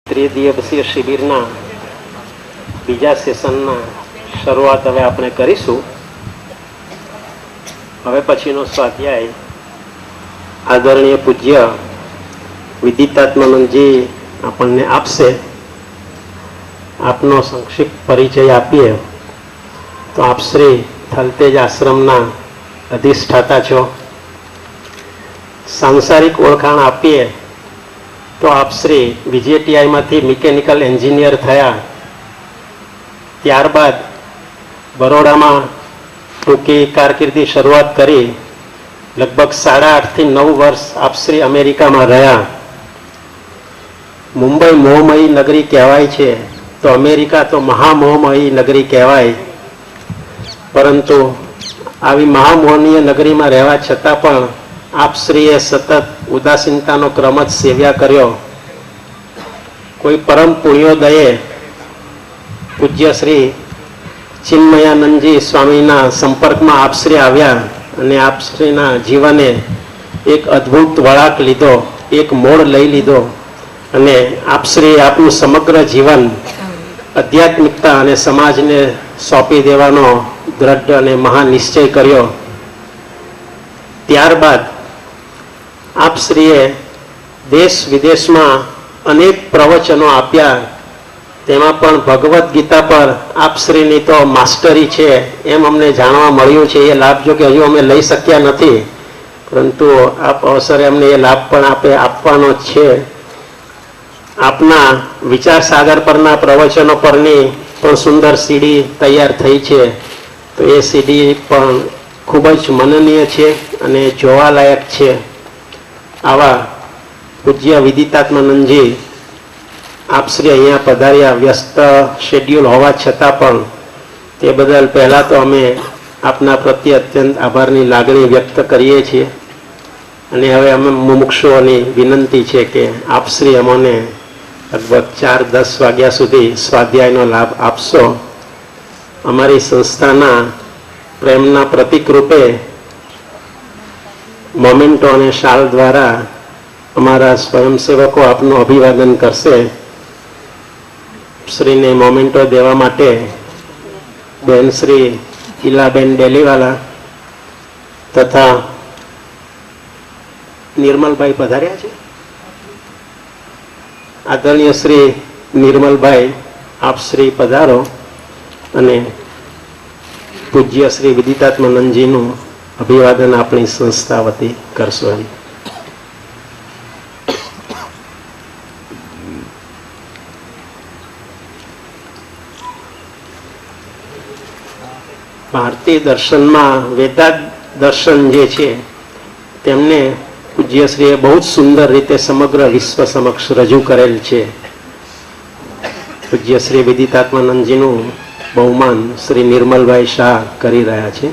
ત્રિદિવસીય શિબિરના બીજા સેશનના શરૂઆત હવે આપણે કરીશું. હવે પછીનો સ્વાધ્યાય આદરણીય પૂજ્ય વિદિતાત્માનંદજી આપણને આપશે. આપનો સંક્ષિપ્ત પરિચય આપીએ તો આપ શ્રી થલતેજ આશ્રમના અધિષ્ઠાતા છો. સાંસારિક ઓળખાણ આપીએ તો આપ શ્રી VJTIમાંથી મિકેનિકલ એન્જિનિયર થયા. ત્યારબાદ બરોડામાં ટૂંકી કારકિર્દી શરૂઆત કરી. લગભગ 8.5 થી 9 વર્ષ આપ શ્રી અમેરિકામાં રહ્યા. મુંબઈ મોહમયી નગરી કહેવાય છે તો અમેરિકા તો મહામોહમયી નગરી કહેવાય. પરંતુ આવી મહામોહનીય નગરીમાં રહેવા છતાં પણ આપશ્રીએ સતત ઉદાસીનતાનો ક્રમ જ સેવ્યા કર્યો. કોઈ પરમ પુણ્યોદયે પૂજ્ય શ્રી ચિન્મયાનંદજી સ્વામીના સંપર્કમાં આપશ્રી આવ્યા અને આપશ્રીના જીવને એક અદ્ભુત વળાંક લીધો, એક મોડ લઈ લીધો અને આપશ્રી આપનું સમગ્ર જીવન આધ્યાત્મિકતા અને સમાજને સોંપી દેવાનો દ્રઢ અને મહાન નિશ્ચય કર્યો. ત્યારબાદ આપશ્રીએ દેશ વિદેશમાં અનેક પ્રવચનો આપ્યા. તેમાં પણ ભગવદ્ ગીતા પર આપશ્રીની તો માસ્ટરી છે એમ અમને જાણવા મળ્યું છે. એ લાભ જો કે હજુ અમે લઈ શક્યા નથી, પરંતુ આપ અવસરે અમને એ લાભ પણ આપવાનો જ છે. આપના વિચાર સાગર પરના પ્રવચનો પરની પણ સુંદર સીડી તૈયાર થઈ છે. તો એ સીડી પણ ખૂબ જ મનનીય છે અને જોવાલાયક છે. આવા પૂજ્ય વિદિતાત્માનંદજી આપશ્રી અહીંયા પધાર્યા. વ્યસ્ત શેડ્યુલ હોવા છતાં પણ તે બદલ પહેલાં તો અમે આપના પ્રત્યે અત્યંત આભારની લાગણી વ્યક્ત કરીએ છીએ. અને હવે અમે મુમુક્ષુઓની વિનંતી છે કે આપશ્રી અમોને લગભગ 4-10 વાગ્યા સુધી સ્વાધ્યાયનો લાભ આપશો. અમારી સંસ્થાના પ્રેમના પ્રતીક રૂપે મોમેન્ટો અને શાલ દ્વારા અમારા સ્વયંસેવકો આપનું અભિવાદન કરશે. શ્રીને મોમેન્ટો દેવા માટે બેન શ્રી ઈલાબેન ડેલીવાલા તથા નિર્મલભાઈ પધાર્યા છે. આદરણીય શ્રી નિર્મલભાઈ, આપ શ્રી પધારો અને પૂજ્ય શ્રી વિદિતાત્માનંદજીનું અભિવાદન આપણી સંસ્થા વતી કરશો. ભારતીય દર્શનમાં વેદાંત દર્શન જે છે તેમને પૂજ્યશ્રીએ બહુ જ સુંદર રીતે સમગ્ર વિશ્વ સમક્ષ રજૂ કરેલ છે. પૂજ્ય શ્રી વિદિતાત્માનંદજીનું બહુમાન શ્રી નિર્મલભાઈ શાહ કરી રહ્યા છે.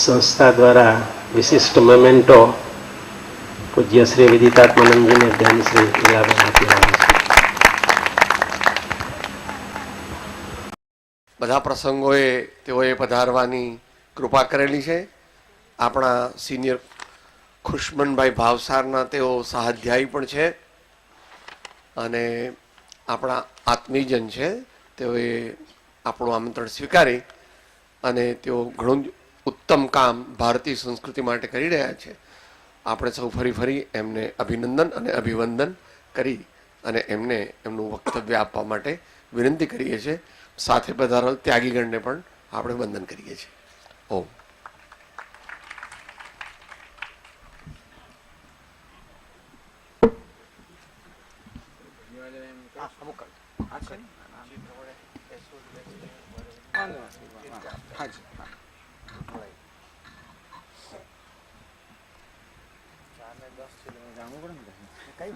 સંસ્થા દ્વારા વિશિષ્ટ મોમેન્ટો પૂજ્ય શ્રી વિદિતાત્માનંદજીને ધ્યાન શ્રી ઈલાબેન આપી રહ્યા છે. બધા પ્રસંગોએ તેઓએ પધારવાની કૃપા કરેલી છે. આપણા સિનિયર ખુશમનભાઈ ભાવસારના તેઓ સહાધ્યાયી પણ છે અને આપણા આત્મીયજન છે. તેઓએ આપણું આમંત્રણ સ્વીકારી અને તેઓ ઘણું જ ઉત્તમ કામ ભારતીય સંસ્કૃતિ માટે કરી રહ્યા છે. આપણે સૌ ફરી એમને અભિનંદન અને અભિવંદન કરી અને એમને એમનું વક્તવ્ય આપવા માટે વિનંતી કરીએ છીએ. સાથે પધારેલ ત્યાગીગણને પણ આપણે વંદન કરીએ છીએ. ઓમ. કઈ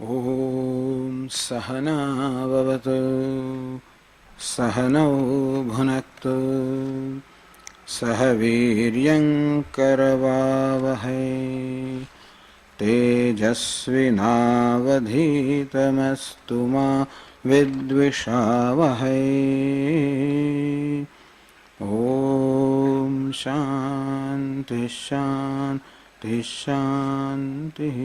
ॐ सहनाववतु सहनौ भुनक्तु सह वीर्यं करवावहै तेजस्विनावधीतमस्तु मा विद्विषावहै। ॐ शान्ति शान्ति शान्तिः।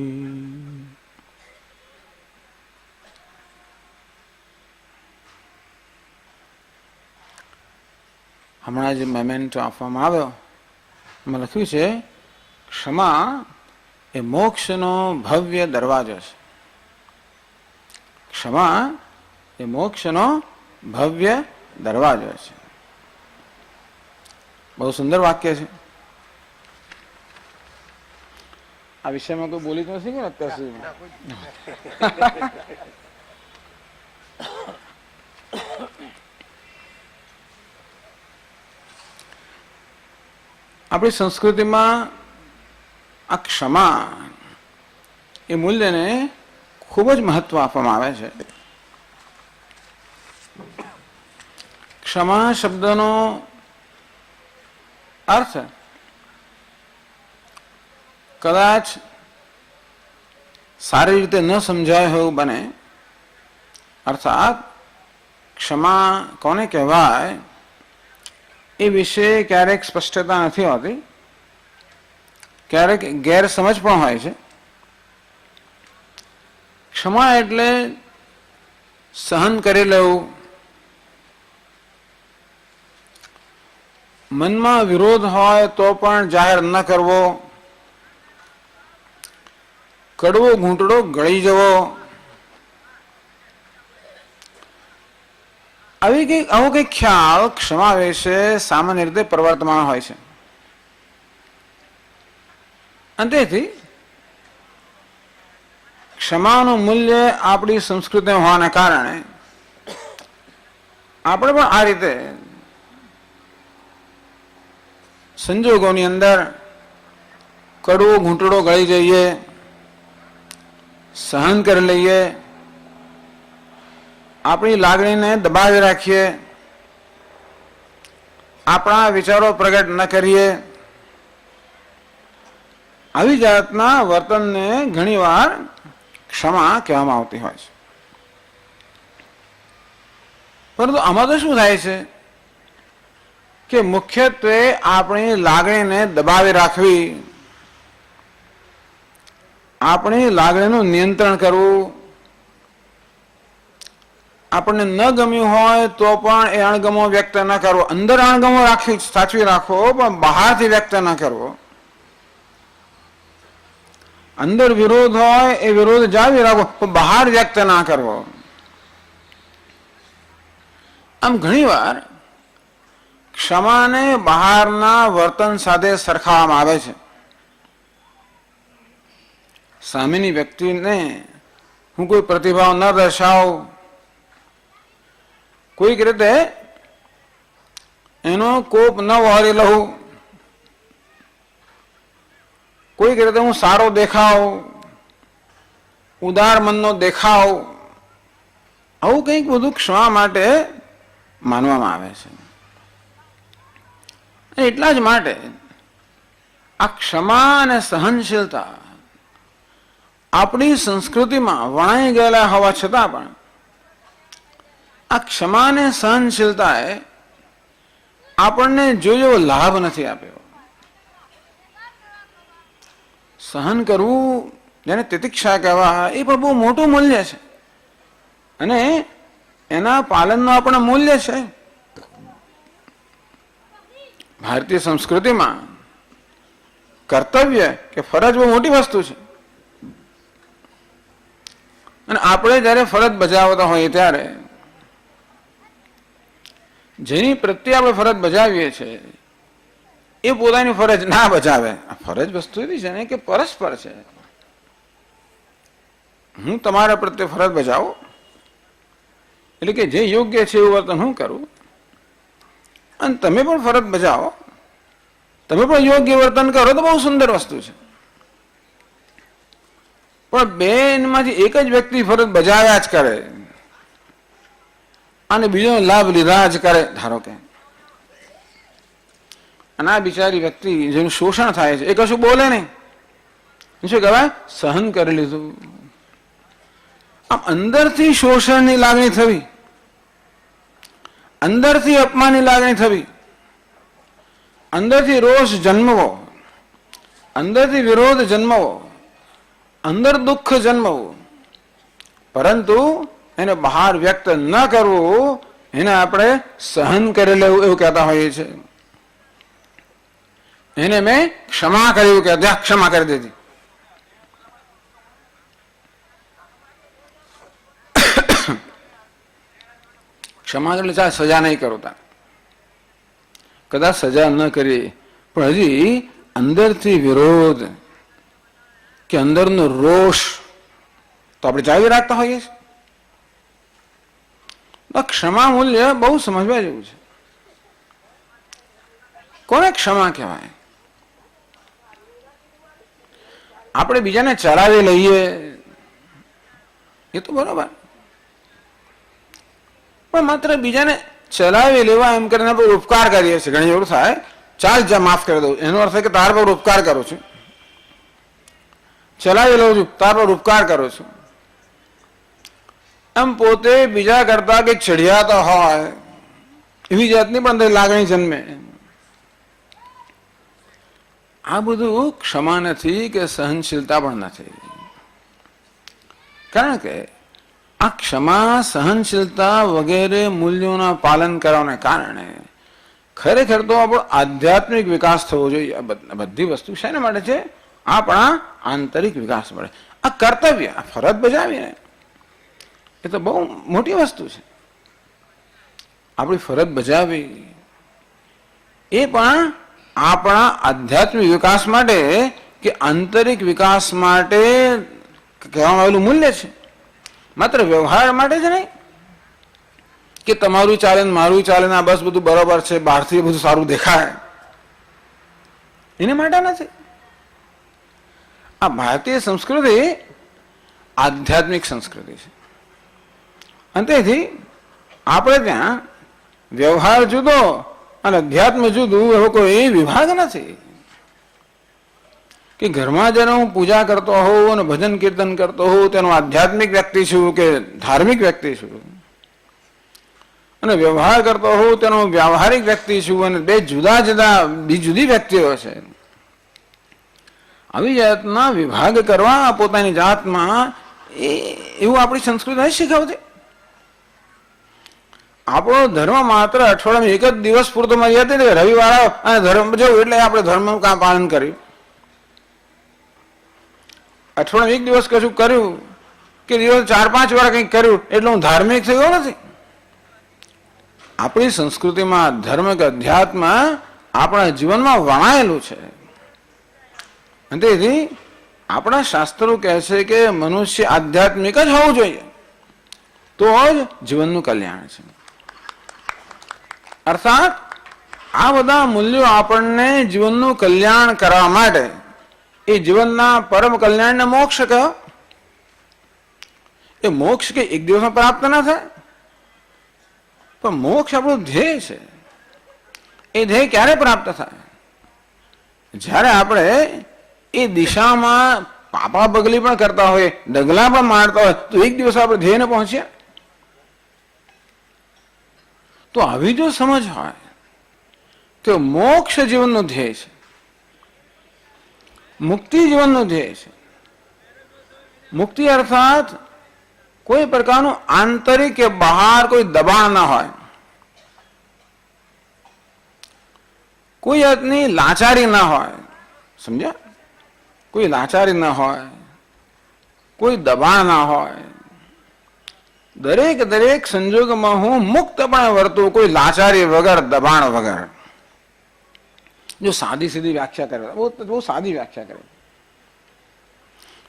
હમણાં જે મેમેન્ટો આપવામાં આવ્યો એમાં લખ્યું છે ક્ષમા એ મોક્ષનો ભવ્ય દરવાજો છે. ક્ષમા એ મોક્ષનો ભવ્ય દરવાજો છે. બહુ સુંદર વાક્ય છે. આ વિષયમાં કોઈ બોલી તો નથી કે અત્યાર સુધી? આપણી સંસ્કૃતિમાં આ ક્ષમા એ મૂલ્યને ખૂબ જ મહત્વ આપવામાં આવે છે. ક્ષમા શબ્દનો અર્થ કદાચ સારી રીતે ન સમજાય એવું બને. અર્થાત ક્ષમા કોને કહેવાય એ વિશે ક્યારેક સ્પષ્ટતા નથી હોતી, ક્યારેક ગેરસમજ પણ હોય છે. ક્ષમા એટલે સહન કરી લેવું, મનમાં વિરોધ હોય તો પણ જાહેર ન કરવો, કડવો ઘૂંટડો ગળી જવો, આવો કઈ ખ્યાલ ક્ષમા વિશે સામાન્ય રીતે પ્રવર્તમાન હોય છે. અને તેથી ક્ષમાનું મૂલ્ય આપણી સંસ્કૃતિમાં હોવાના કારણે આપણે પણ આ રીતે સંજોગોની અંદર કડવો ઘૂંટડો ગળી જઈએ, સહન કરી લઈએ, આપણી લાગણીને દબાવી રાખીએ, આપણા વિચારો પ્રગટ ન કરીએ, આવી જાતના વર્તનને ઘણીવાર ક્ષમા કહેવામાં આવતી હોય છે. પરંતુ આમાં તો શું થાય છે કે મુખ્યત્વે આપણી લાગણીને દબાવી રાખવી, આપણી લાગણીનું નિયંત્રણ કરવું, આપણને ન ગમ્યું હોય તો પણ એ અણગમો વ્યક્ત ન કરવો. અંદર અણગમો સાચવી રાખવો પણ બહારથી વ્યક્ત ન કરવો. અંદર વિરોધ હોય એ વિરોધ જાળવી રાખવો પણ બહાર વ્યક્ત ના કરવો. આમ ઘણીવાર ક્ષમાને બહારના વર્તન સાથે સરખાવવામાં આવે છે. સામેની વ્યક્તિને હું કોઈ પ્રતિભાવ ન દર્શાવું, કોઈક રીતે એનો કોપ ન વહારી લઉં, કોઈક રીતે હું સારો દેખાવ, ઉદાર મનનો દેખાવ, આવું કંઈક બધું ક્ષમા માટે માનવામાં આવે છે. એટલા જ માટે આ ક્ષમા અને સહનશીલતા આપણી સંસ્કૃતિમાં વણાઈ ગયેલા હોવા છતાં પણ આ ક્ષમા અને સહનશીલતાએ આપણને જોયો લાભ નથી આપ્યો. સહન કરવું જેને તિતિક્ષા કહેવાય એ પણ બહુ મોટું મૂલ્ય છે અને એના પાલનનું આપણે મૂલ્ય છે. ભારતીય સંસ્કૃતિમાં કર્તવ્ય કે ફરજ બહુ મોટી વસ્તુ છે અને આપણે જ્યારે ફરજ બજાવતા હોઈએ ત્યારે જેની પ્રત્યે આપણે ફરજ બજાવીએ છીએ એ પોતાની ફરજ ના બજાવે. આ ફરજ વસ્તુ એવી છે ને કે પરસ્પર છે. હું તમારા પ્રત્યે ફરજ બજાવું એટલે કે જે યોગ્ય છે એવું વર્તન હું કરું અને તમે પણ ફરજ બજાવો, તમે પણ યોગ્ય વર્તન કરો તો બહુ સુંદર વસ્તુ છે. પણ બેમાંથી એક જ વ્યક્તિ ફરજ બજાવ્યા જ કરે અને બીજો લાભ લીધા જ કરે ધારો કે, અને આ બિચારી વ્યક્તિ જેનું શોષણ થાય છે એ કશું બોલે નહીં, શું કહેવાય? સહન કરી લીધું. આમ અંદરથી શોષણની લાગણી થવી, અંદરથી અપમાનની લાગણી થવી, અંદરથી રોષ જન્મવો, અંદરથી વિરોધ જન્મવો, અંદર દુઃખ જન્મવું, પરંતુ એને બહાર વ્યક્ત ન કરવું, એને આપણે સહન કરી લેવું એવું કહેતા હોઈએ છીએ. એને મેં ક્ષમા કર્યું કે ક્ષમા કરી દીધી. ક્ષમા એટલે ચાલ સજા નહીં કરો, કદાચ સજા ન કરી પણ હજી અંદરથી વિરોધ કે અંદરનો રોષ તો આપણે જાળવી રાખતા હોઈએ છીએ. ક્ષમા મૂલ્ય બહુ સમજવા જેવું છે. કોને ક્ષમા કહેવાય? આપણે બીજાને ચલાવી લઈએ એ તો બરોબર, પણ માત્ર બીજાને ચલાવી લેવા એમ કરીને આપણે ઉપકાર કરીએ છીએ. ઘણી એવું થાય, ચાલ જા માફ કરી દઉં, એનો અર્થ કે તાર પર ઉપકાર કરું છું, ચલાવી લઉં છું, તાર પર ઉપકાર કરું છું. એમ પોતે બીજા કરતા કંઈક ચઢિયાતા હોય એવી જાતની પણ લાગણી જન્મે. આ બધું ક્ષમા નથી કે સહનશીલતા પણ નથી. કારણ કે આ ક્ષમા, સહનશીલતા વગેરે મૂલ્યોના પાલન કરવાને કારણે ખરેખર તો આપણો આધ્યાત્મિક વિકાસ થવો જોઈએ. આ બધી વસ્તુ શેના માટે છે? આપણા આંતરિક વિકાસ માટે. આ કર્તવ્ય, આ ફરજ બજાવીને એ તો બહુ મોટી વસ્તુ છે. આપણી ફરજ બજાવી એ પણ આપણા આધ્યાત્મિક વિકાસ માટે કે આંતરિક વિકાસ માટે કહેવામાં આવેલું મૂલ્ય છે. માત્ર વ્યવહાર માટે જ નહીં કે તમારું ચાલે ને મારું ચાલે ને આ બસ બધું બરોબર છે, બહારથી બધું સારું દેખાય, એને માટે નથી. આ ભારતીય સંસ્કૃતિ આધ્યાત્મિક સંસ્કૃતિ છે, અને તેથી આપણે ત્યાં વ્યવહાર જુદો અને અધ્યાત્મ જુદું એવો કોઈ વિભાગ નથી. કે ઘરમાં જેને હું પૂજા કરતો હોઉં અને ભજન કીર્તન કરતો હોઉં તેનો આધ્યાત્મિક વ્યક્તિ છું કે ધાર્મિક વ્યક્તિ છું, અને વ્યવહાર કરતો હોઉં તેનો વ્યવહારિક વ્યક્તિ છું, અને બે જુદા જુદા જુદી વ્યક્તિઓ છે. આવી જાતના વિભાગ કરવા પોતાની જાતમાં એવું આપણી સંસ્કૃતિ નથી શીખવતી. આપણો ધર્મ માત્ર અઠવાડિયામાં એક જ દિવસ પૂરતો મર્યાદિત, રવિવારે અને ધર્મ જવું એટલે આપણે ધર્મનું કામ પાલન કર્યું. અઠવાડિયામાં એક દિવસ કશું કર્યું કે દિવસ 4-5 વાર કંઈક કર્યું એટલે હું ધાર્મિક થયો નથી. આપણી સંસ્કૃતિમાં ધર્મ કે અધ્યાત્મ આપણા જીવનમાં વણાયેલું છે. તેથી આપણા શાસ્ત્રો કહે છે કે મનુષ્ય આધ્યાત્મિક જ હોવું જોઈએ, તો જ જીવનનું કલ્યાણ છે. અર્થાત આ બધા મૂલ્યો આપણને જીવનનું કલ્યાણ કરવા માટે, એ જીવનના પરમ કલ્યાણને મોક્ષ કહો. એ મોક્ષ કે એક દિવસમાં પ્રાપ્ત ના થાય, પણ મોક્ષ આપણું ધ્યેય છે. એ ધ્યેય ક્યારે પ્રાપ્ત થાય? જ્યારે આપણે એ દિશામાં પાપા પગલી પણ કરતા હોય, ડગલા પણ મારતા હોય, તો એક દિવસ આપણે ધ્યેયને પહોંચ્યા. તો આવી જો સમજ હોય કે મોક્ષ જીવનનું ધ્યેય છે, મુક્તિ જીવનનું ધ્યેય છે. મુક્તિ અર્થાત કોઈ પ્રકારનું આંતરિક કે બહાર કોઈ દબાણ ના હોય, કોઈ જાતની લાચારી ના હોય, સમજ્યા? કોઈ લાચારી ના હોય, કોઈ દબાણ ના હોય. દરેક સંજોગમાં હું મુક્તપણે વર્તું, કોઈ લાચારી વગર, દબાણ વગર. જો સાદી સીધી વ્યાખ્યા કરે, બહુ સાદી વ્યાખ્યા કરે.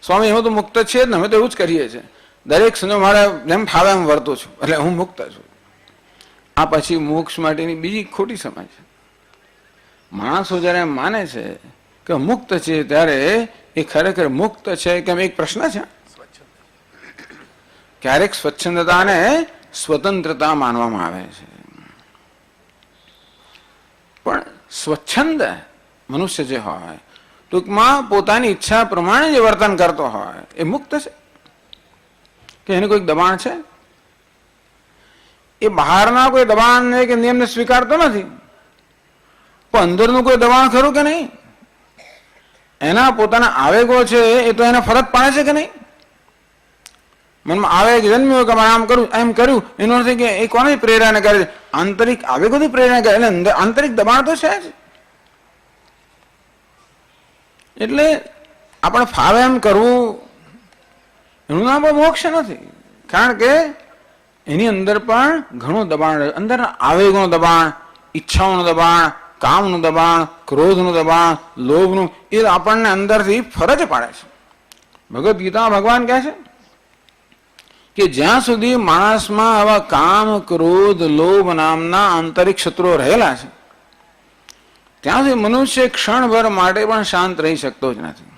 સ્વામી હું તો મુક્ત છે ને, અમે તો એવું જ કરીએ છીએ. દરેક સંજોગ મારે જેમ ફાવે એમ વર્તું છું એટલે હું મુક્ત છું. આ પછી મોક્ષ માટેની બીજી ખોટી સમજ છે. માણસો જયારે માને છે કે મુક્ત છે ત્યારે એ ખરેખર મુક્ત છે કેમ એક પ્રશ્ન છે. ક્યારેક સ્વચ્છંદતાને સ્વતંત્રતા માનવામાં આવે છે, પણ સ્વચ્છંદ મનુષ્ય જે હોય, ટૂંકમાં પોતાની ઈચ્છા પ્રમાણે જે વર્તન કરતો હોય એ મુક્ત છે કે એને કોઈક દબાણ છે? એ બહારના કોઈ દબાણને કે નિયમને સ્વીકારતો નથી, પણ અંદરનું કોઈ દબાણ ખરું કે નહીં? એના પોતાના આવેગો છે એ તો એને ફરજ પાડે છે કે નહીં? મનમાં આવેગ જન્મ્યો કે આમ કરું એમ કર્યું, એનો અર્થ કે એ કોની પ્રેરણા કરે છે? આંતરિક આવેગોથી પ્રેરણા કરે, એટલે આંતરિક દબાણ તો છે જ. એટલે આપણે ફાવે એમ કરવું એનું નામ પણ મોક્ષ નથી, કારણ કે એની અંદર પણ ઘણું દબાણ, અંદર આવેગોનું દબાણ, ઈચ્છાઓનું દબાણ, કામનું દબાણ, ક્રોધનું દબાણ, લોભનું, એ આપણને અંદરથી ફરજ પાડે છે. ભગવદ્ ગીતામાં ભગવાન કહે છે કે જ્યાં સુધી માણસમાં આવા કામ, ક્રોધ, લોભ નામના આંતરિક શત્રુઓ રહેલા છે ત્યાં સુધી મનુષ્ય ક્ષણભર માટે પણ શાંત રહી શકતો જ નથી.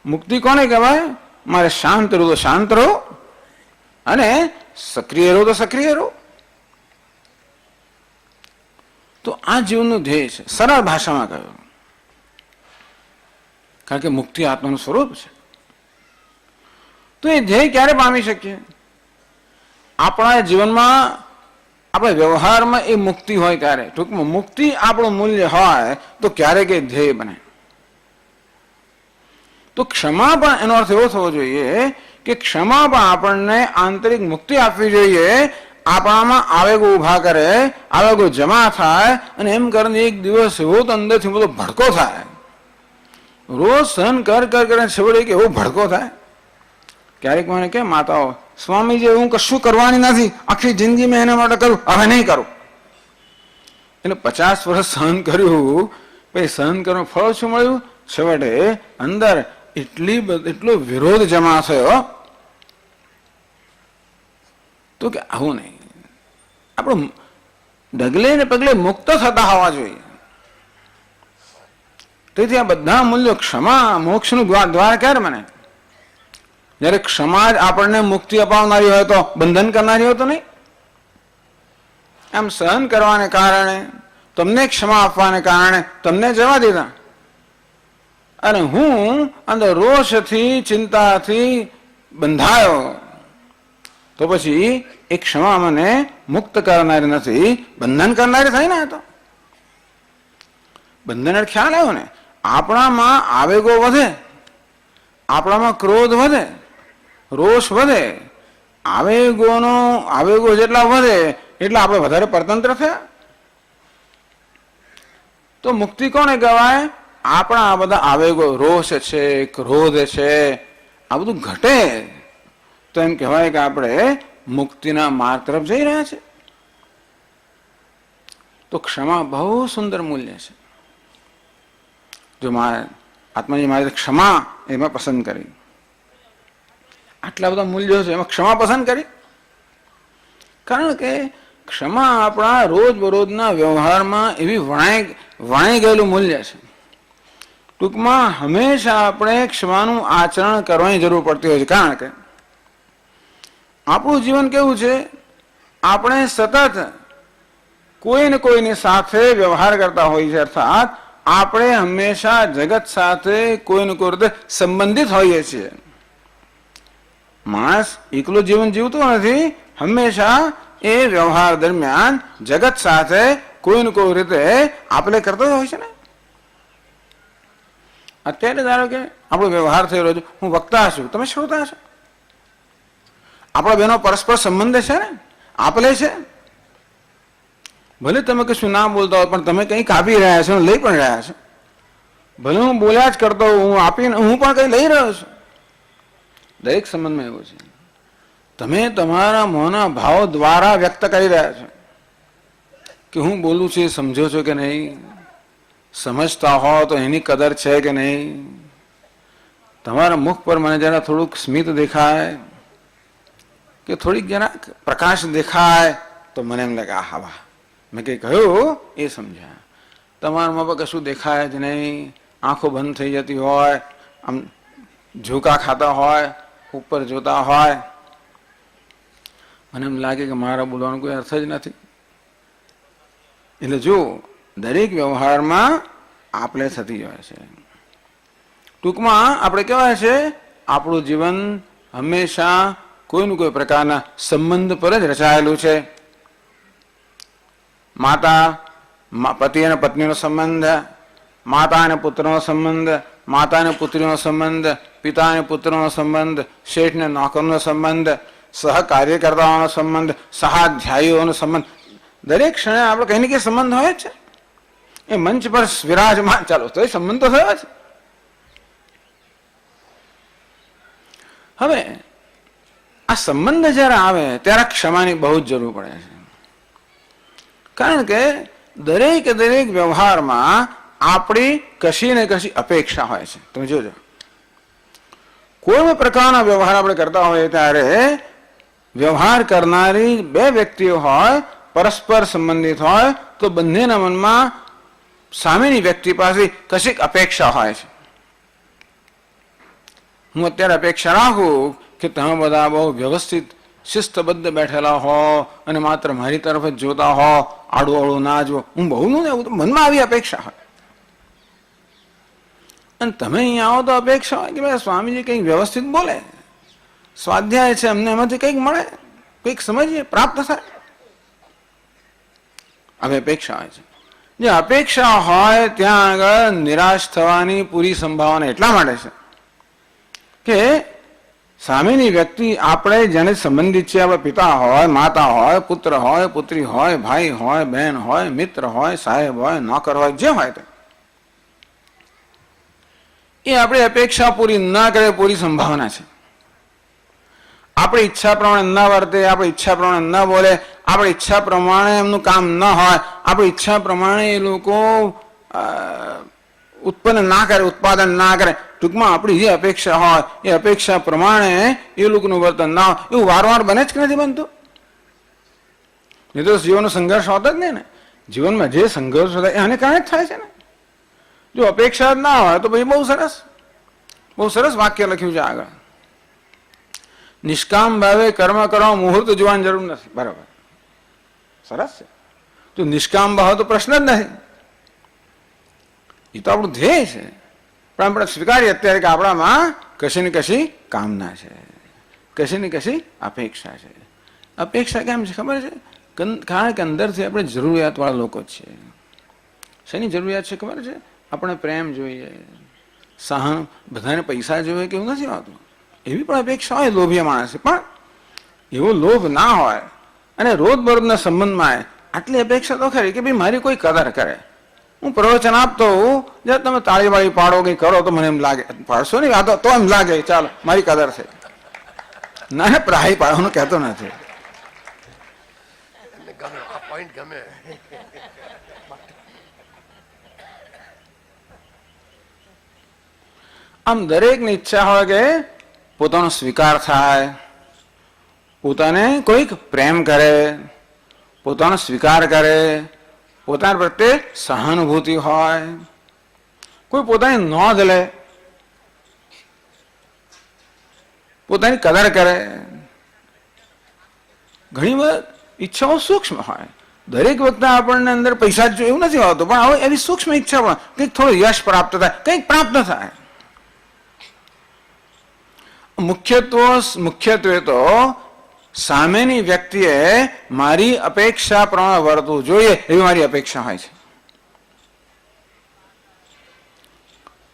મુક્તિ કોને કહેવાય? મારે શાંત રહો તો શાંત રહો, અને સક્રિય રહો તો સક્રિય રહો. તો આ જીવનનું ધ્યેય છે, સરળ ભાષામાં કહ્યું, કારણ કે મુક્તિ આત્માનું સ્વરૂપ છે. તો એ ધ્યેય ક્યારે પામી શકીએ? આપણા જીવનમાં, આપણે વ્યવહારમાં એ મુક્તિ હોય ત્યારે. ટૂંકમાં મુક્તિ આપણું મૂલ્ય હોય તો ક્યારેક એ ધ્યેય બને. તો ક્ષમા પણ એનો અર્થ એવો થવો જોઈએ કે ક્ષમા પણ આપણને આંતરિક મુક્તિ આપવી જોઈએ. આપણામાં આવેગો ઉભા કરે, આવેગો જમા થાય, અને એમ કરીને એક દિવસ એવો તો અંદરથી બધો ભડકો થાય, રોજ સહન કર કરીને છેવડે કે એવો ભડકો થાય. ક્યારેક મને કે માતાઓ, સ્વામીજી હું કશું કરવાની નથી, આખી જિંદગી મેં એના માટે કરું, હવે નહીં કરું. એટલે 50 વર્ષ સહન કર્યું, પછી સહન કરવાનું ફળ શું મળ્યું? છેવટે અંદર એટલો વિરોધ જમા થયો તો કે આવું નહીં. આપણે ડગલે ને પગલે મુક્ત થતા હોવા જોઈએ. તેથી આ બધા મૂલ્યો, ક્ષમા મોક્ષનું દ્વાર ક્યારે બને? જયારે ક્ષમા જ આપણને મુક્તિ અપાવનારી હોય તો, બંધન કરનારી હોય તો નહીં. આમ સહન કરવાને કારણે, તમને ક્ષમા આપવાને કારણે તમને જવા દીધા, અને હું અંદર રોષથી, ચિંતાથી બંધાયો, તો પછી એ ક્ષમા મને મુક્ત કરનારી નથી, બંધન કરનારી થઈ ને. તો બંધન ખ્યાલ આવ્યો ને? આપણામાં આવેગો વધે, આપણામાં ક્રોધ વધે, રોષ વધે, આવેગો જેટલા વધે એટલે આપણે વધારે પરતંત્ર થયા. તો મુક્તિ કોને કહેવાય? આપણા આ બધા આવેગો, રોષ છે, ક્રોધ છે, આ બધું ઘટે તો એમ કહેવાય કે આપણે મુક્તિના માર્ગ તરફ જઈ રહ્યા છે. તો ક્ષમા બહુ સુંદર મૂલ્ય છે. જો આત્માજી મારે ક્ષમા એમાં પસંદ કરી, આટલા બધા મૂલ્યો છે એમાં ક્ષમા પસંદ કરી, કારણ કે ક્ષમા આપણા રોજબરોજના વ્યવહારમાં એવી વણાઈ ગયેલું મૂલ્ય છે. ટૂંકમાં હંમેશા આપણે ક્ષમાનું આચરણ કરવાની જરૂર પડતી હોય છે, કારણ કે આપણું જીવન કેવું છે? આપણે સતત કોઈ ને કોઈની સાથે વ્યવહાર કરતા હોઈએ છીએ, અર્થાત આપણે હંમેશા જગત સાથે કોઈ ને કોઈ રીતે સંબંધિત હોઈએ છીએ. માણસ એકલું જીવન જીવતો નથી, હંમેશા એ વ્યવહાર દરમિયાન જગત સાથે કોઈ ને કોઈ રીતે આપણે કરતો હોય છે ને. અત્યારે ધારો કે આપણો વ્યવહાર થઈ રહ્યો છે, હું વક્તા છું, તમે શ્રોતા છો, આપણા બેનો પરસ્પર સંબંધ છે ને, આપલે છે. ભલે તમે કશું ના બોલતા હોય, પણ તમે કંઈક આપી રહ્યા છો, લઈ પણ રહ્યા છો. ભલે હું બોલ્યા જ કરતો હું આપીને હું પણ કંઈ લઈ રહ્યો છું. દરેક સંબંધમાં એવું છે. તમે તમારા મોંના ભાવ દ્વારા વ્યક્ત કરી રહ્યા છો કે હું બોલું છું એ સમજો છો કે નહીં, સમજતા હો તો એની કદર છે કે નહીં. તમારા મુખ પર મને જરા થોડુંક સ્મિત દેખાય કે થોડીક જરા પ્રકાશ દેખાય તો મને એમ લાગે આહા વાહ, મેં કંઈ કહ્યું એ સમજ્યા. તમારા મોં પર કશું દેખાય જ નહીં, આંખો બંધ થઈ જતી હોય, આમ ઝોકા ખાતા હોય, ઉપર જોતા હોય, મને એમ લાગે કે મારા બોલવાનો કોઈ અર્થ જ નથી. એટલે જો દરેક વ્યવહારમાં આપણે થતી હોય છે. ટૂંકમાં આપણે કહેવાય છે આપણું જીવન હંમેશા કોઈને કોઈ પ્રકારના સંબંધ પર જ રચાયેલું છે. માતા પતિ અને પત્નીનો સંબંધ, માતા અને પુત્રનો સંબંધ, માતા અને પુત્રીનો સંબંધ, પિતા અને પુત્રનો સંબંધ, શેઠ ને નોકરનો સંબંધ, સહકાર્યકર્તાઓનો સંબંધ, સહાધ્યાયીઓનો સંબંધ, દરેક ક્ષણે આપણે કઈ ને કઈ સંબંધ હોય છે. એ મંચ પર વિરાજમાન ચાલો તો એ સંબંધ તો થયો છે. હવે આ સંબંધ જ્યારે આવે ત્યારે ક્ષમાની બહુ જ જરૂર પડે છે. કારણ કે દરેક વ્યવહારમાં આપણી કશી ને કશી અપેક્ષા હોય છે. તમે જોજો, કોઈ પ્રકારના વ્યવહાર આપણે કરતા હોઈએ ત્યારે વ્યવહાર કરનારી બે વ્યક્તિઓ હોય, પરસ્પર સંબંધિત હોય, તો બંનેના મનમાં સામેની વ્યક્તિ પાસે કશીક અપેક્ષા હોય છે. હું અત્યારે અપેક્ષા રાખું કે તમે બધા બહુ વ્યવસ્થિત શિસ્તબદ્ધ બેઠેલા હો અને માત્ર મારી તરફ જ જોતા હો, આડું આડું ના જો, હું બહુ નું મનમાં આવી અપેક્ષા હોય. અને તમે અહીંયા આવો તો અપેક્ષા હોય કે ભાઈ સ્વામીજી કંઈક વ્યવસ્થિત બોલે, સ્વાધ્યાય છે અમને એમાંથી કંઈક મળે, કંઈક સમજીએ, પ્રાપ્ત થાય, આવી અપેક્ષા હોય છે. જે અપેક્ષા હોય ત્યાં આગળ નિરાશ થવાની પૂરી સંભાવના એટલા માટે છે કે સામેની વ્યક્તિ આપણે જેને સંબંધિત છે, આપણે પિતા હોય, માતા હોય, પુત્ર હોય, પુત્રી હોય, ભાઈ હોય, બહેન હોય, મિત્ર હોય, સાહેબ હોય, નોકર હોય, જે હોય તે એ આપણી અપેક્ષા પૂરી ના કરે પૂરી સંભાવના છે. આપણી ઈચ્છા પ્રમાણે ન વર્તે, આપણી ઈચ્છા પ્રમાણે ન બોલે, આપણી ઈચ્છા પ્રમાણે એમનું કામ ન હોય, આપણી ઈચ્છા પ્રમાણે એ લોકો ઉત્પન્ન ના કરે, ઉત્પાદન ના કરે, ટૂંકમાં આપણી જે અપેક્ષા હોય એ અપેક્ષા પ્રમાણે એ લોકોનું વર્તન ના હોય, એવું વારંવાર બને જ કે નથી બનતું? એ તો જીવનનો સંઘર્ષ હોતો જ નહીં ને. જીવનમાં જે સંઘર્ષ થાય એને કારણે જ થાય છે ને. જો અપેક્ષા જ ના હોય તો પછી બહુ સરસ વાક્ય લખ્યું છે આગળ, નિષ્કામ ભાવે કર્મ કરો, મુહૂર્ત જોવાની જરૂર નથી. બરાબર, સરસ છે. તો નિષ્કામ ભાવ તો પ્રશ્ન જ નથી, એ તો આપણું ધ્યેય છે. પણ આપણે સ્વીકારીએ અત્યારે કે આપણામાં કશી ને કશી કામના છે, કશી ને કશી અપેક્ષા છે. અપેક્ષા કેમ છે ખબર છે? કારણ કે અંદરથી આપણે જરૂરિયાતવાળા લોકો જ છીએ. શેની જરૂરિયાત છે ખબર છે? આપણે પ્રેમ જોઈએ, સહન, બધાને પૈસા જોઈએ કે એવું નથી હોતું. એવી પણ અપેક્ષા હોય લોભીય માણસ, પણ એવો લોભ ના હોય અને રોજબરોજના સંબંધમાં આટલી અપેક્ષા તો ખરી કે ભાઈ મારી કોઈ કદર કરે. હું પ્રવચન આપતો હોઉં, જ્યારે તમે તાળી વાળી પાડો કંઈ કરો તો મને એમ લાગે, પાડશો નહીં આ તો એમ લાગે ચાલો મારી કદર છે. ના પ્રાય પાડવાનું કહેતો નથી. આમ દરેકની ઈચ્છા હોય કે પોતાનો સ્વીકાર થાય, પોતાને કોઈક પ્રેમ કરે, પોતાનો સ્વીકાર કરે, પોતાના પ્રત્યે સહાનુભૂતિ હોય, કોઈ પોતાની નોંધ લે, પોતાની કદર કરે. ઘણી વાર ઈચ્છાઓ સૂક્ષ્મ હોય. દરેક વખતે આપણને અંદર પૈસા જ એવું નથી હોતું, પણ હવે એવી સૂક્ષ્મ ઈચ્છા પણ કંઈક થોડું યશ પ્રાપ્ત થાય, કંઈક પ્રાપ્ત થાય. મુખ્યત્વે તો સામેની વ્યક્તિએ મારી અપેક્ષા પ્રમાણે વર્તવું જોઈએ એવી મારી અપેક્ષા હોય છે.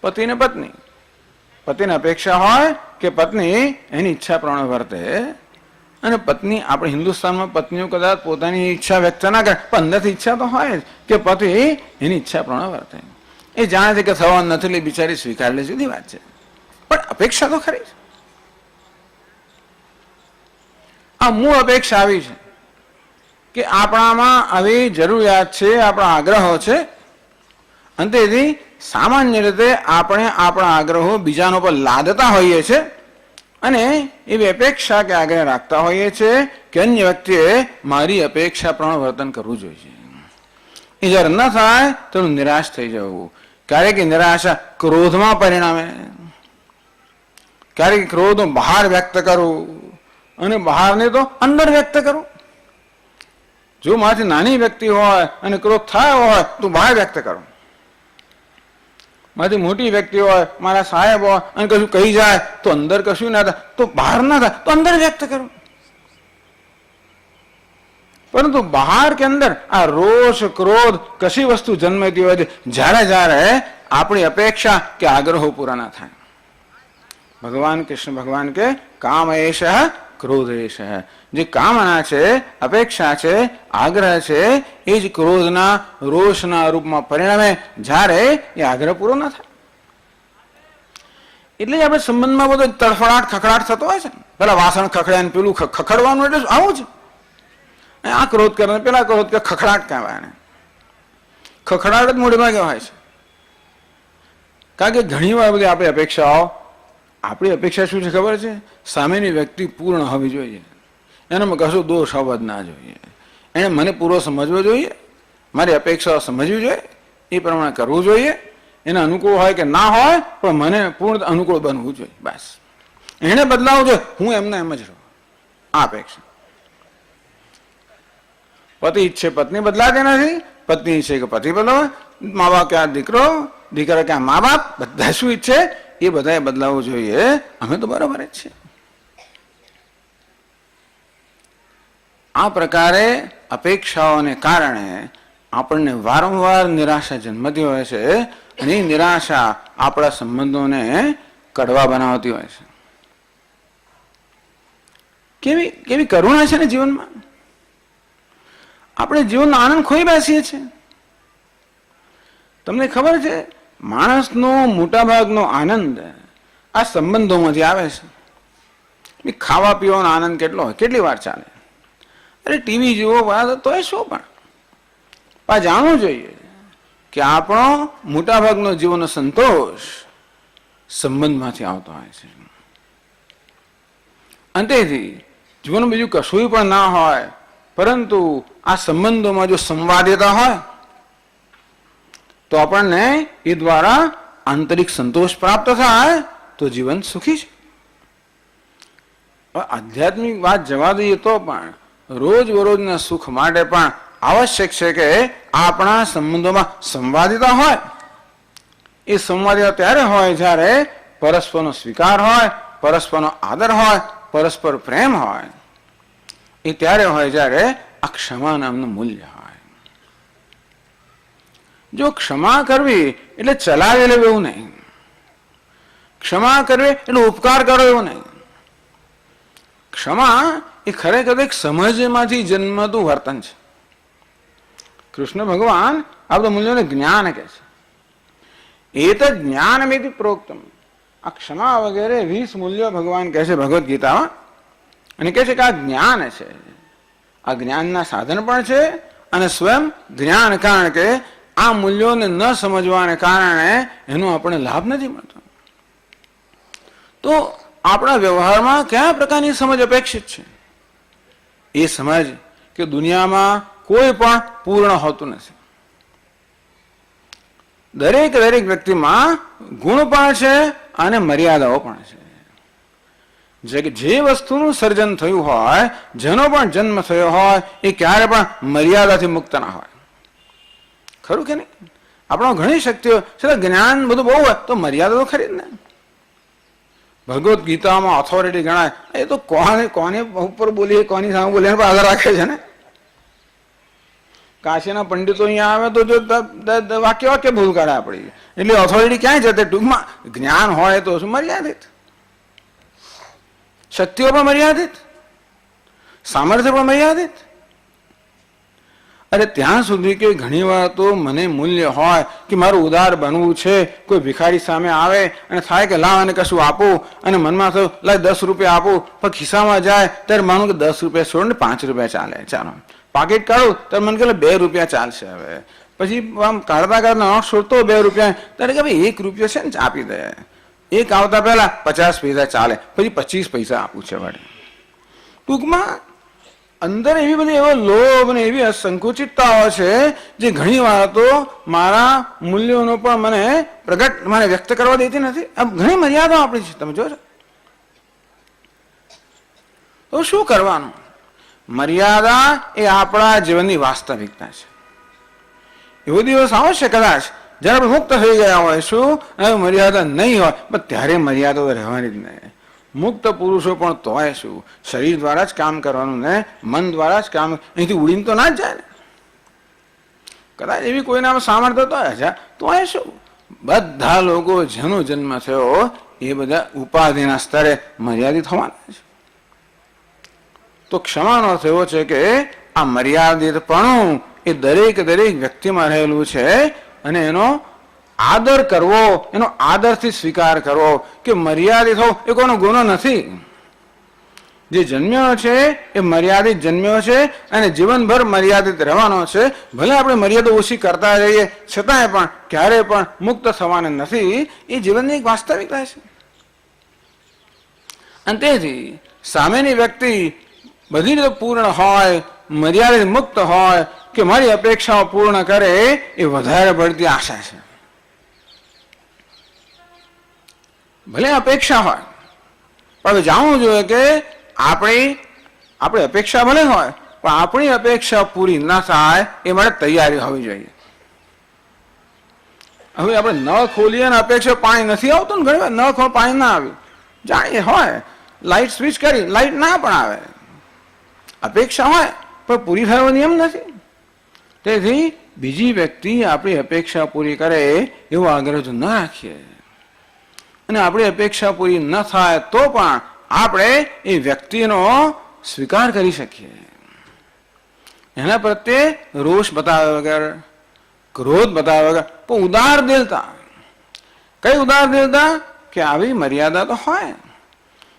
પતિને પત્ની, પતિને અપેક્ષા હોય કે પત્ની એની ઈચ્છા પ્રમાણે વર્તે, અને પત્ની, આપણે હિન્દુસ્તાનમાં પત્નીઓ કદાચ પોતાની ઈચ્છા વ્યક્ત ના કરે પણ અંદરથી ઈચ્છા તો હોય જ કે પતિ એની ઈચ્છા પ્રમાણે વર્તે. એ જાણે છે કે થવાનું નથી એટલે બિચારી સ્વીકાર લે, જુદી વાત છે, પણ અપેક્ષા તો ખરી. આ મૂળ અપેક્ષા આવી છે કે આપણામાં આવી જરૂરિયાત છે, આપણા આગ્રહો છે, અને તેથી સામાન્ય રીતે આપણે આપણા આગ્રહો બીજાનો પર લાદતા હોઈએ છીએ અને એવી અપેક્ષા કે આગ્રહ રાખતા હોઈએ છીએ કે અન્ય વ્યક્તિએ મારી અપેક્ષા પ્રમાણે વર્તન કરવું જોઈએ. એ જ્યારે ન થાય તો નિરાશ થઈ જવું. ક્યારેક નિરાશા ક્રોધમાં પરિણામે, ક્યારેક ક્રોધ બહાર વ્યક્ત કરું અને બહારને તો અંદર વ્યક્ત કરું. જો મારાથી નાની વ્યક્તિ હોય અને ક્રોધ થયો હોય તો બહાર વ્યક્ત કરું. મારાથી મોટી વ્યક્તિ હોય, મારા સાહેબ હોય અને કશું કહી જાય તો અંદર કશું ના થાય, તો બહાર ના થાય તો અંદર વ્યક્ત કરું. પરંતુ બહાર કે અંદર આ રોષ ક્રોધ કશી વસ્તુ જન્મતી હોય છે જ્યારે જ્યારે આપણી અપેક્ષા કે આગ્રહો પૂરા ના થાય. ભગવાન કૃષ્ણ ભગવાન કે કામ એશ ક્રોધ એશ, જે કામના છે, અપેક્ષા છે, આગ્રહ છે, એ જ ક્રોધના રોષના રૂપમાં પરિણમે જ્યારે એ આગ્રહ પૂરો ના થાય. એટલે જ આપણે સંબંધમાં બધો તડફડાટ ખખડાટ થતો હોય છે. પેલા વાસણ ખખડે ને પેલું ખખડવાનું એટલે આવું જ. આ ક્રોધ કરે પેલા ક્રોધ કે ખખડાટ કહેવાય ને. ખખડાટ જ મોઢેમાં કહેવાય છે. કારણ કે ઘણી વાર બધી આપણી અપેક્ષાઓ, આપણી અપેક્ષા શું છે ખબર છે? સામેની વ્યક્તિ પૂર્ણ હોવી જોઈએ, એનામાં કશો દોષ હોવો જ ના જોઈએ, એને મને પૂરો સમજવો જોઈએ, મારી અપેક્ષાઓ સમજવી જોઈએ, એ પ્રમાણે કરવું જોઈએ. એને અનુકૂળ હોય કે ના હોય પણ મને પૂર્ણ અનુકૂળ બનવું જોઈએ. બસ એને બદલાવું જોઈએ, હું એમને એમ જ રહું. આ અપેક્ષા. પતિ ઈચ્છે પત્ની બદલાતી નથી, પત્ની ઈચ્છે કે પતિ બદલાવે, મા બાપ ક્યાં દીકરો, દીકરા ક્યાં મા બાપ, બધા શું ઈચ્છે એ બધાએ બદલાવવું જોઈએ. અમે તો બરાબર જ છીએ. આ પ્રકારે અપેક્ષાઓને કારણે આપણને વારંવાર નિરાશા જન્મતી હોય છે અને એ નિરાશા આપણા સંબંધોને કડવા બનાવતી હોય છે. કેવી કેવી કરુણા છે ને જીવનમાં. આપણે જીવનનો આનંદ ખોઈ બેસીએ છીએ. તમને ખબર છે માણસનો મોટાભાગનો આનંદ આ સંબંધોમાંથી આવે છે. ખાવા પીવાનો આનંદ કેટલો હોય, કેટલી વાર ચાલે. અરે ટીવી જુઓ તો એ શું પણ જાણવું જોઈએ કે આપણો મોટાભાગનો જીવનનો સંતોષ સંબંધમાંથી આવતો હોય છે. અંતેથી જીવનમાં બીજું કશું પણ ના હોય, પરંતુ આ સંબંધોમાં જો સંવાદિતા હોય તો આપણને એ દ્વારા આંતરિક સંતોષ પ્રાપ્ત થાય તો જીવન સુખી છે. આધ્યાત્મિક વાત જવા દઈએ તો પણ રોજબરોજના સુખ માટે પણ આવશ્યક છે કે આપણા સંબંધોમાં સંવાદિતા હોય. એ સંવાદિતા ત્યારે હોય જ્યારે પરસ્પરનો સ્વીકાર હોય, પરસ્પરનો આદર હોય, પરસ્પર પ્રેમ હોય. એ ત્યારે હોય જ્યારે આ ક્ષમા નામનું મૂલ્ય હોય. જો ક્ષમા કરવી એટલે ચલાવી લેવું એવું નહીં. ક્ષમા કરવી એટલે ઉપકાર કરો એવું નહીં. ક્ષમા એ ખરેખર એક સમજમાંથી જન્મતું વર્તન છે. કૃષ્ણ ભગવાન આ બધા મૂલ્યોને જ્ઞાન કહે છે. એ તો જ્ઞાનમેતિ પ્રોક્તમ. આ ક્ષમા વગેરે 20 મૂલ્યો ભગવાન કહે છે ભગવદ્ ગીતામાં, અને કહે છે કે આ જ્ઞાન છે. આ જ્ઞાનના સાધન પણ છે અને સ્વયં જ્ઞાન, કારણ કે આ મૂલ્યોને ન સમજવાને કારણે એનો આપણને લાભ નથી મળતો. તો આપણા વ્યવહારમાં કયા પ્રકારની સમજ અપેક્ષિત છે? એ સમજ કે દુનિયામાં કોઈ પણ પૂર્ણ હોતું નથી. દરેક વ્યક્તિમાં ગુણ પણ છે અને મર્યાદાઓ પણ છે. જે વસ્તુનું સર્જન થયું હોય, જેનો પણ જન્મ થયો હોય, એ ક્યારે પણ મર્યાદાથી મુક્ત ના હોય. ખરું કે નહીં? આપણો ઘણી શક્તિઓ છે, જ્ઞાન બધું બહુ હોય તો મર્યાદા તો ખરી જ ને. ભગવદ્ ગીતામાં ઓથોરિટી ગણાય, એ તો કોને ઉપર બોલીએ, કોની સામે બોલીએ પર આધાર રાખે છે ને. કાશીના પંડિતો અહીંયા આવે તો જો વાક્ય ભૂલ કાઢે આપણી, એટલે ઓથોરિટી ક્યાંય જતે. ટૂંકમાં જ્ઞાન હોય તો શું મર્યાદિત, શક્તિઓ પણ મર્યાદિત, સામર્થ્ય પણ મર્યાદિત. અરે ત્યાં સુધી કે ઘણી વાર તો મને મૂલ્ય હોય કે મારું ઉદાર બનવું છે, કોઈ ભિખારી સામે આવે અને થાય કે લાવ અને કશું આપું, અને મનમાં થયું લાવ 10 રૂપિયા આપું, પણ ખિસ્સામાં જાય ત્યારે માનું કે 10 રૂપિયા છોડ ને 5 રૂપિયા ચાલે. ચાલો પાકીટ કાઢું ત્યારે મને કે 2 રૂપિયા ચાલશે. હવે પછી આમ કાઢતા નોટ છોડતો 2 રૂપિયા, ત્યારે કે ભાઈ 1 રૂપિયો છે ને આપી દે. એક આવતા પહેલા 50 પૈસા ચાલે, પછી 25 પૈસા આપું છે. વડે ટૂંકમાં અંદર એવી બધી એવો લોભ અને એવી સંકુચિતતાઓ છે જે ઘણી વાર તો મારા મૂલ્યોનો પણ મને વ્યક્ત કરવા દેતી નથી. આ ઘણી મર્યાદાઓ આપણી છે, તમે જોજો. તો શું કરવાનું? મર્યાદા એ આપણા જીવનની વાસ્તવિકતા છે. એવો દિવસ આવશે કદાચ જ્યારે આપણે મુક્ત થઈ ગયા હોય શું હવે મર્યાદા નહીં હોય, પણ ત્યારે મર્યાદા રહેવાની જ નહીં. મુક્ત પુરુષો પણ તોય શું શરીર દ્વારા જ કામ કરવાનું ને મન દ્વારા જ કામ, અહીંથી ઉડીને તો ના જ જાય ને. કદાચ એવી કોઈના સામર્થ્ય તોય શું બધા લોકો જેનો જન્મ થયો એ બધા ઉપાધિના સ્તરે મર્યાદિત થવાના છે. તો ક્ષમાનો અર્થ એવો છે કે આ મર્યાદિતપણું એ દરેક વ્યક્તિમાં રહેલું છે અને એનો આદર કરવો, એનો આદરથી સ્વીકાર કરવો કે મર્યાદિત હોવ એ કોઈનો ગુનો નથી. જે જન્મ્યો છે એ મર્યાદિત જન્મ્યો છે અને જીવનભર મર્યાદિત રહેવાનો છે. ભલે આપણે મર્યાદા ઓછી કરતા રહીએ છતાંય પણ ક્યારેય પણ મુક્ત થવાના નથી. એ જીવનની એક વાસ્તવિકતા છે. અને તેથી સામેની વ્યક્તિ બધી રીતે પૂર્ણ હોય, મર્યાદિત મુક્ત હોય કે મારી અપેક્ષાઓ પૂર્ણ કરે એ વધારે પડતી આશા છે. ભલે અપેક્ષા હોય પણ જાણવું જોઈએ કે આપણી અપેક્ષા ભલે હોય પણ આપણી અપેક્ષા પૂરી ના થાય એ માટે તૈયારી હોવી જોઈએ. હવે આપણે નળ ખોલીએ ને અપેક્ષા પાણી નથી આવતું ને, ઘણી વાર નળ ખોલ પાણી ના આવ્યું જાણીએ હોય, લાઈટ સ્વિચ કરી લાઈટ ના પણ આવે, અપેક્ષા હોય પણ પૂરી થવાનો નિયમ નથી. તેથી બીજી વ્યક્તિ આપણી અપેક્ષા પૂરી કરે એવો આગ્રહ જો ન રાખીએ અને આપણી અપેક્ષા પૂરી ન થાય તો પણ આપણે એ વ્યક્તિનો સ્વીકાર કરી શકીએ. એના પ્રત્યે રોષ બતાવ્યા વગર, ક્રોધ બતાવ્યા વગર, પણ ઉદાર દિલતા. કઈ ઉદાર દિલતા? કે આવી મર્યાદા તો હોય.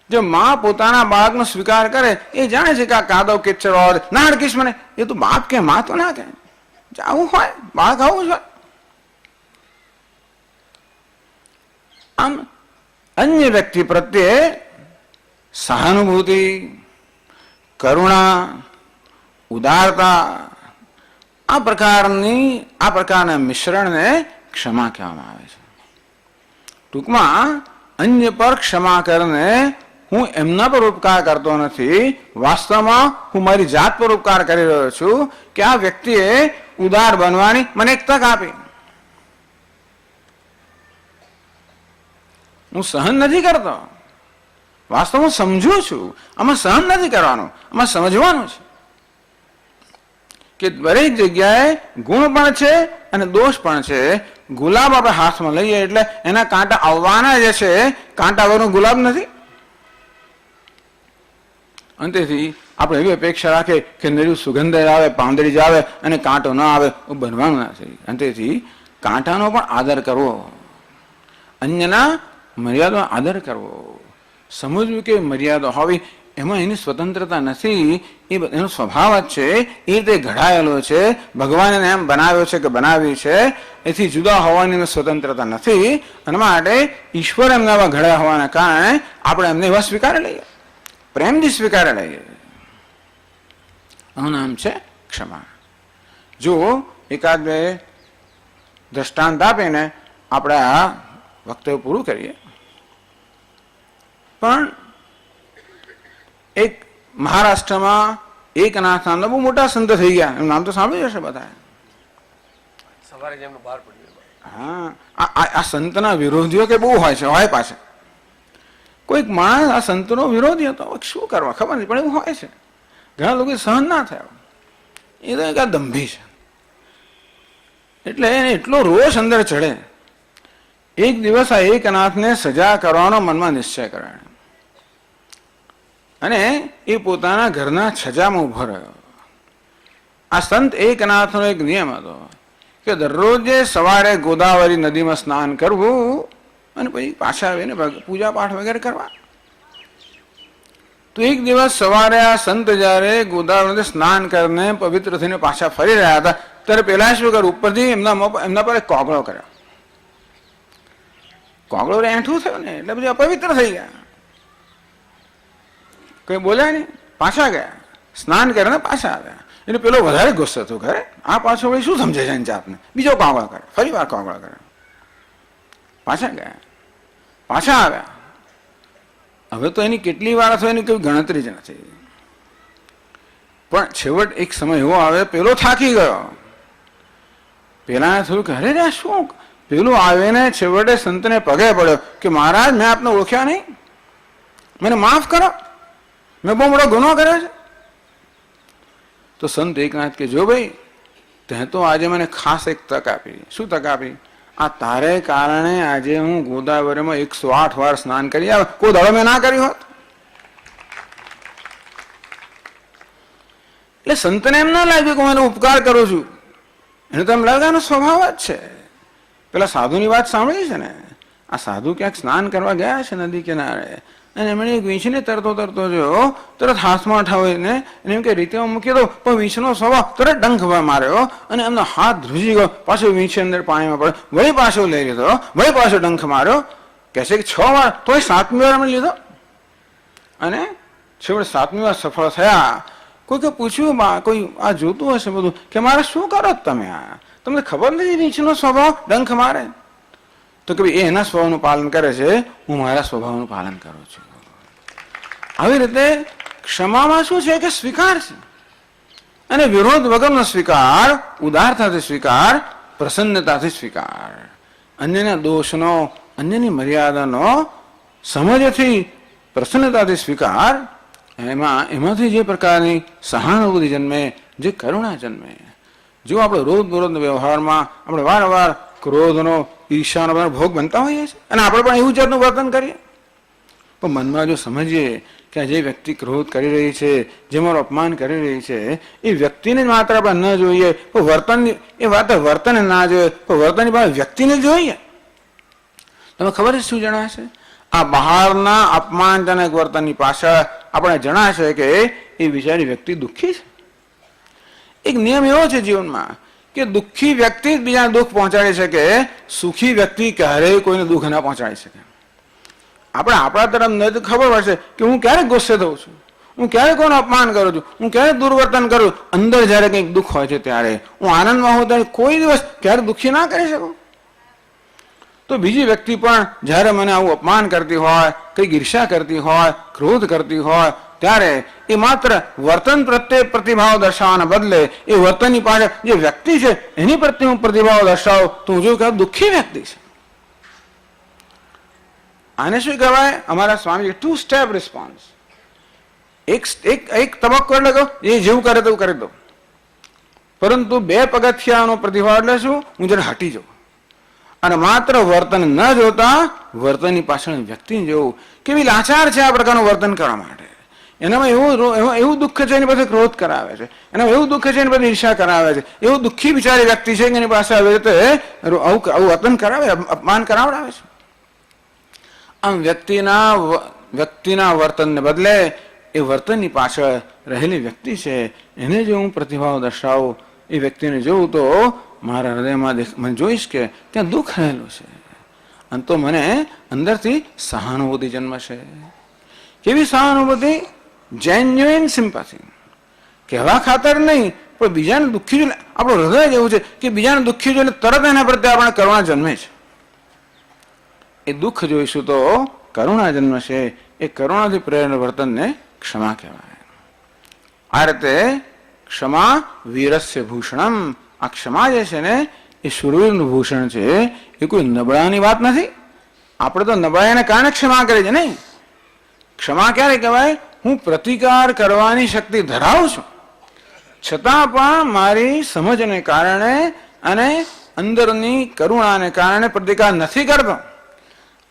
જો માં પોતાના બાળકનો સ્વીકાર કરે એ જાણે છે કે આ કાદવ કિચડ હોય ના અડકીશ મને, એ તો બાપ કે માં તો ના કે આવું હોય, બાળક આવું જ હોય. આમ અન્ય વ્યક્તિ પ્રત્યે સહાનુભૂતિ, કરુણા, ઉદારતા આ પ્રકારના મિશ્રણને ક્ષમા કહેવામાં આવે છે. ટૂંકમાં અન્ય પર ક્ષમા કરીને હું એમના પર ઉપકાર કરતો નથી, વાસ્તવમાં હું મારી જાત પર ઉપકાર કરી રહ્યો છું કે આ વ્યક્તિએ ઉદાર બનવાની મને એક તક આપી. હું સહન નથી કરતો, વાસ્તવમાં સમજુ છું. આમાં સહન નથી કરવાનું, આમાં સમજવાનું છે કે દરેક જગ્યાએ ગુણ પણ છે અને દોષ પણ છે. ગુલાબ આપણે હાથમાં લઈએ એટલે એના કાંટા આવવાના જ છે, કાંટા વગરનો ગુલાબ નથી. અને તેથી આપણે એવી અપેક્ષા રાખીએ કે નરું સુગંધ આવે, પાંદડી જ આવે અને કાંટો ન આવે, એવું બનવાનું નથી. અને તેથી કાંટાનો પણ આદર કરવો, અન્યના મર્યાદાનો આદર કરવો, સમજવું કે મર્યાદા હોવી એમાં એની સ્વતંત્રતા નથી, એનો સ્વભાવ જ છે, એ રીતે ઘડાયેલો છે. ભગવાને એમ બનાવ્યો છે કે બનાવી છે, એથી જુદા હોવાની સ્વતંત્રતા નથી. અને માટે ઈશ્વર એમના એવા ઘડ્યા હોવાના કારણે આપણે એમને એવા સ્વીકારી લઈએ, પ્રેમથી સ્વીકારી લઈએ. આનું નામ છે ક્ષમા. જો એકાદ બે દ્રષ્ટાંત આપીને આપણે આ વક્તવ્ય પૂરું કરીએ. પણ એક મહારાષ્ટ્રમાં એકનાથ નામના બહુ મોટા સંત થઈ ગયા, એનું નામ તો સાંભળ્યું હશે બધા. સવારે જેમનું બહાર પડ્યું. હા, આ સંતના વિરોધીઓ કે બહુ હોય પાછા. કોઈક માણસ આ સંતનો વિરોધી હતો, શું કરવા ખબર નથી, પણ એવું હોય છે. ઘણા લોકો સહન ના થયો, એ તો એક દંભી છે. એટલે એને એટલો રોષ અંદર ચડે. એક દિવસ આ એકનાથને સજા કરવાનો મનમાં નિશ્ચય કરાયો અને એ પોતાના ઘરના છજામાં ઉભો રહ્યો. આ સંત એકનાથનો એક નિયમ હતો કે દરરોજે સવારે ગોદાવરી નદીમાં સ્નાન કરવું અને પછી પાછા આવીને પૂજા પાઠ વગેરે કરવા. તો એક દિવસ સવારે આ સંત જયારે ગોદાવરી સ્નાન કરીને પવિત્ર થઈને પાછા ફરી રહ્યા હતા ત્યારે પેલા શું કર્યું, ઉપરથી એમના પર એક કોગળો કર્યો. કોગળો એઠું થયું ને એટલે પછી અપવિત્ર થઈ ગયા. કઈ બોલ્યા નહીં, પાછા ગયા. સ્નાન કરીને પાછા આવ્યા. એટલે પેલો વધારે ગુસ્સો થયો, કરે આ પાછો ભાઈ શું સમજે છે જાતને, બીજો કાગળ કરે, ફરી વાર કાગળ કરે. પાછા ગયા, પાછા આવ્યા. હવે તો એની કેટલી વાર થયો એની કોઈ ગણતરી જ નથી. પણ છેવટ એક સમય એવો આવે, પેલો થાકી ગયો. પેલા થયું કે અરે રે શું, પેલું આવીને છેવટે સંતને પગે પડ્યો કે મહારાજ મેં આપને ઓળખ્યા નહીં, મને માફ કરો, મેં બહુ મોટો ગુનો કર્યો છે. તો સંત એકનાથ કે જો ભાઈ તે તો આજે મને ખાસ એક તક આપી. શું તક આપી? આ તારે કારણે આજે હું ગોદાવરીમાં 108 વાર સ્નાન કરી આવે, કોઈ દાડો મેં ના કર્યું હોત. એટલે સંતને એમ ના લાગ્યું કે હું એનો ઉપકાર કરું છું, એને તો એમ લાગે એનો સ્વભાવ જ છે. પેલા સાધુની વાત સાંભળી છે ને, આ સાધુ ક્યાંક સ્નાન કરવા ગયા છે નદી કિનારે, અને એમણે એક વીંછને તરતો જોયો, તરત હાથમાં ઠાવીને એમ કે રીતેમાં મૂકી દો, પણ વીંછનો સ્વભાવ તરત ડંખ માર્યો અને એમનો હાથ ધ્રુજી ગયો. પાછો વીંછી અંદર પાણીમાં પડ્યો, વળી પાછો લઈ લીધો, વળી પાછો ડંખ માર્યો. કહેશે કે 6 વાર, તો 7મી વાર અમે લીધો. અને છેવટે 7મી વાર સફળ થયા. કોઈકે પૂછ્યું, કોઈ આ જોતું હશે બધું, કે મારે શું કરો તમે, આ તમને ખબર નથી વીંછનો સ્વભાવ ડંખ મારે? તો કે ભાઈ એના સ્વભાવનું પાલન કરે છે, હું મારા સ્વભાવનું પાલન કરું છું. આવી રીતે ક્ષમામાં શું છે કે સ્વીકાર છે, અને વિરોધ વગરનો સ્વીકાર, ઉદારતાથી સ્વીકાર, પ્રસન્નતાથી સ્વીકાર, અન્યના દોષનો, અન્યની મર્યાદાનો સમજથી પ્રસન્નતાથી સ્વીકાર. એમાંથી જે પ્રકારની સહાનુભૂતિ જન્મે, જે કરુણા જન્મે. જો આપણે રોજબરોજના વ્યવહારમાં આપણે વારંવાર ક્રોધનો, ઈર્ષાનો ભોગ બનતા હોઈએ છીએ, અને આપણે પણ એવું જાતનું વર્તન કરીએ, પણ મનમાં જો સમજીએ કે જે વ્યક્તિ ક્રોધ કરી રહી છે, જે મારું અપમાન કરી રહી છે, એ વ્યક્તિને જ માત્ર આપણે ન જોઈએ, પણ વર્તન, એ વાત વર્તન ના જોઈએ, પણ વર્તનની પાસે વ્યક્તિને જોઈએ. તમે ખબર છે શું જણાશે? આ બહારના અપમાનજનક વર્તનની પાછળ આપણે જણાશે કે એ બિચારી વ્યક્તિ દુઃખી છે. એક નિયમ એવો છે જીવનમાં કે દુઃખી વ્યક્તિ જ બીજાને દુઃખ પહોંચાડી શકે, સુખી વ્યક્તિ ક્યારેય કોઈને દુઃખ ના પહોંચાડી શકે. આપણે આપણા તરફ નથી ખબર પડશે કે હું ક્યારેક ગુસ્સે થઉં છું, હું ક્યારે કોઈનું અપમાન કરું છું, હું ક્યારે દુર્વર્તન કરું. અંદર જયારે કંઈક દુઃખ હોય છે ત્યારે હું આનંદમાં હોઉં ત્યારે કોઈ દિવસ ક્યારે દુઃખી ના કરી શકું. તો બીજી વ્યક્તિ પણ જ્યારે મને આવું અપમાન કરતી હોય, કંઈક ઈર્ષા કરતી હોય, ક્રોધ કરતી હોય, ત્યારે એ માત્ર વર્તન પ્રત્યે પ્રતિભાવ દર્શાવવાના બદલે એ વર્તનની પાછળ જે વ્યક્તિ છે એની પ્રત્યે હું પ્રતિભાવ દર્શાવું તો હું જોયું કે દુઃખી વ્યક્તિ છે. આને શું કહેવાય? અમારા સ્વામી 2 સ્ટેપ રિસ્પોન્સ. એક તબક્કો એટલે કહો એ જેવું કરે તેવું કરી દો, પરંતુ 2 પગથિયાનો પ્રતિભાવ એટલે શું? હું જયારે હટી જાઉં અને માત્ર વર્તન ન જોતા વર્તનની પાછળ વ્યક્તિને જોવું કેવી લાચાર છે આ પ્રકારનું વર્તન કરવા માટે. એનામાં એવું દુઃખ છે, એની પાસે ક્રોધ કરાવે છે, એનામાં એવું દુઃખ છે, એની પાસે ઈર્ષા કરાવે છે, એવું દુઃખી બિચારી વ્યક્તિ છે કે એની પાસે આવી રીતે આવું વર્તન કરાવે, અપમાન કરાવડાવે છે. આમ વ્યક્તિના વર્તનને બદલે એ વર્તનની પાછળ રહેલી વ્યક્તિ છે એને જો હું પ્રતિભાવ દર્શાવું, એ વ્યક્તિને જોઉં તો મારા હૃદયમાં મને જોઈશ કે ત્યાં દુઃખ રહેલું છે, અને તો મને અંદરથી સહાનુભૂતિ જન્મશે. કેવી સહાનુભૂતિ? Genuine sympathy. કહેવા ખાતર નહીં, પણ બીજાને દુઃખી જોઈને આપણું હૃદય જેવું છે કે બીજાને દુઃખી જોઈને તરત એના પ્રત્યે આપણે કરુણા જન્મે છે. એ દુઃખ જોઈશું તો કરુણા જન્મશે. એ કરુણાથી પ્રેરણ વર્તનને ક્ષમા કહેવાય. આ રીતે ક્ષમા વીરસ્ય ભૂષણમ. આ ક્ષમા જે છે ને એ શૂરવીરનું ભૂષણ છે, એ કોઈ નબળાની વાત નથી. આપણે તો નબળાઈને કારણે ક્ષમા કરી છે નહીં. ક્ષમા ક્યારે કહેવાય? હું પ્રતિકાર કરવાની શક્તિ ધરાવું છું, છતાં પણ મારી સમજને કારણે અને અંદરની કરુણાને કારણે પ્રતિકાર નથી કરતો.